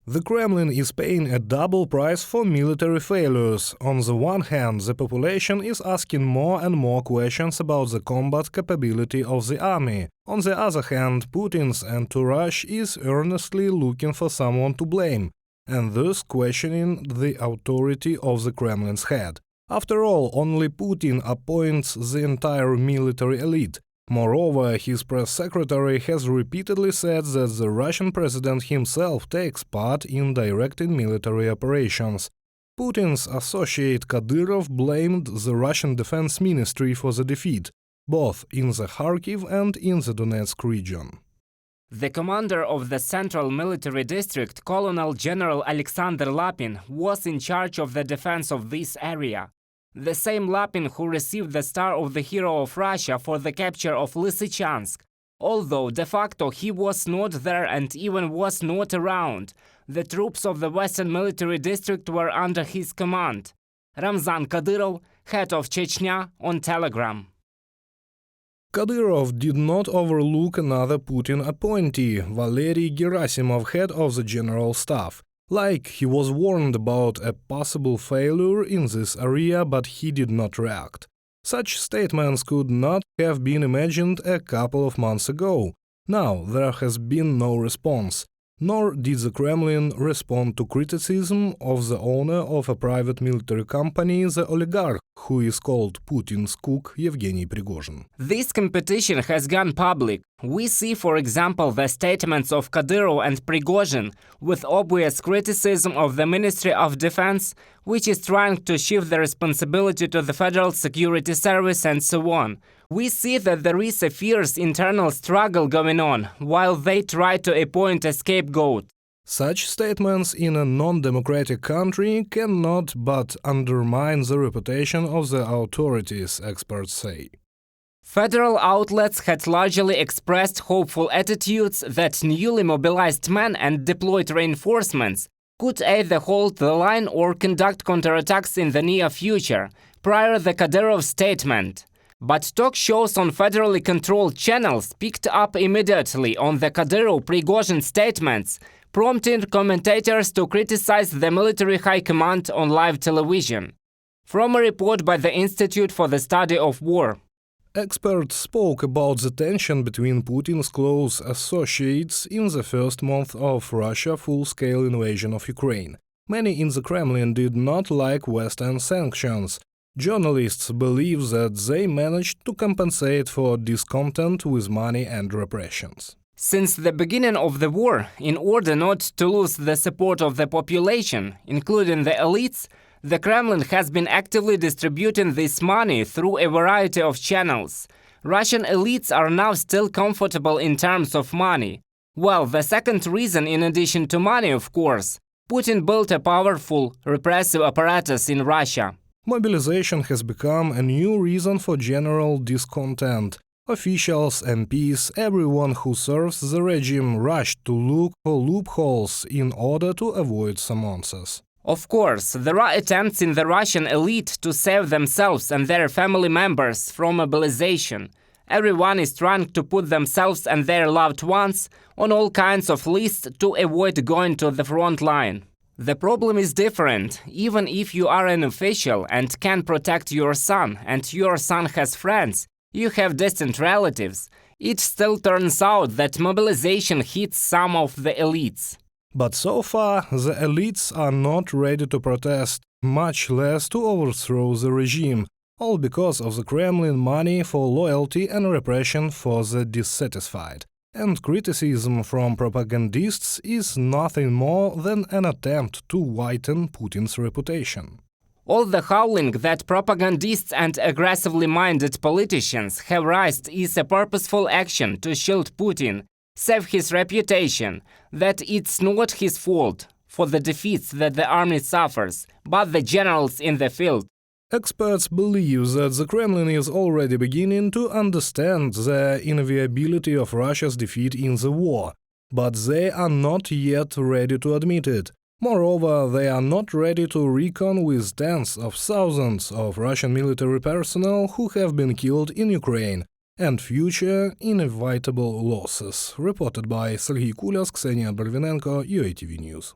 The Kremlin is paying a double price for military failures. On the one hand, the population is asking more and more questions about the combat capability of the army. On the other hand, Putin's entourage is earnestly looking for someone to blame, and thus questioning the authority of the Kremlin's head. After all, only Putin appoints the entire military elite. Moreover, his press secretary has repeatedly said that the Russian president himself takes part in directing military operations. Putin's associate Kadyrov blamed the Russian Defense Ministry for the defeat, both in the Kharkiv and in the Donetsk region. The commander of the Central Military District, Colonel General Alexander Lapin, was in charge of the defense of this area. The same Lapin who received the Star of the Hero of Russia for the capture of Lysychansk. Although de facto he was not there and even was not around, the troops of the Western Military District were under his command. Ramzan Kadyrov, head of Chechnya, on Telegram. Kadyrov did not overlook another Putin appointee, Valery Gerasimov, head of the General Staff. Like, he was warned about a possible failure in this area, but he did not react. Such statements could not have been imagined a couple of months ago. Now there has been no response, nor did the Kremlin respond to criticism of the owner of a private military company, the oligarch, who is called Putin's cook, Yevgeny Prigozhin. This competition has gone public. We see, for example, the statements of Kadyrov and Prigozhin, with obvious criticism of the Ministry of Defense, which is trying to shift the responsibility to the Federal Security Service and so on. We see that there is a fierce internal struggle going on, while they try to appoint a scapegoat. Such statements in a non-democratic country cannot but undermine the reputation of the authorities, experts say. Federal outlets had largely expressed hopeful attitudes that newly mobilized men and deployed reinforcements could either hold the line or conduct counterattacks in the near future, prior to the Kadyrov statement. But talk shows on federally controlled channels picked up immediately on the Kadyrov-Prigozhin statements, prompting commentators to criticize the military high command on live television. From a report by the Institute for the Study of War. Experts spoke about the tension between Putin's close associates in the first month of Russia's full-scale invasion of Ukraine. Many in the Kremlin did not like Western sanctions. Journalists believe that they managed to compensate for discontent with money and repressions. Since the beginning of the war, in order not to lose the support of the population, including the elites, the Kremlin has been actively distributing this money through a variety of channels. Russian elites are now still comfortable in terms of money. Well, the second reason, in addition to money, of course, Putin built a powerful, repressive apparatus in Russia. Mobilization has become a new reason for general discontent. Officials, MPs, everyone who serves the regime rushed to look for loopholes in order to avoid summonses. Of course, there are attempts in the Russian elite to save themselves and their family members from mobilization. Everyone is trying to put themselves and their loved ones on all kinds of lists to avoid going to the front line. The problem is different. Even if you are an official and can protect your son, and your son has friends, you have distant relatives, it still turns out that mobilization hits some of the elites. But so far, the elites are not ready to protest, much less to overthrow the regime, all because of the Kremlin money for loyalty and repression for the dissatisfied. And criticism from propagandists is nothing more than an attempt to whiten Putin's reputation. All the howling that propagandists and aggressively minded politicians have raised is a purposeful action to shield Putin, save his reputation, that it's not his fault for the defeats that the army suffers, but the generals in the field. Experts believe that the Kremlin is already beginning to understand the inevitability of Russia's defeat in the war, but they are not yet ready to admit it. Moreover, they are not ready to reckon with tens of thousands of Russian military personnel who have been killed in Ukraine, and future inevitable losses, reported by Sergei Kulyas, Ksenia Barvinenko, UATV News.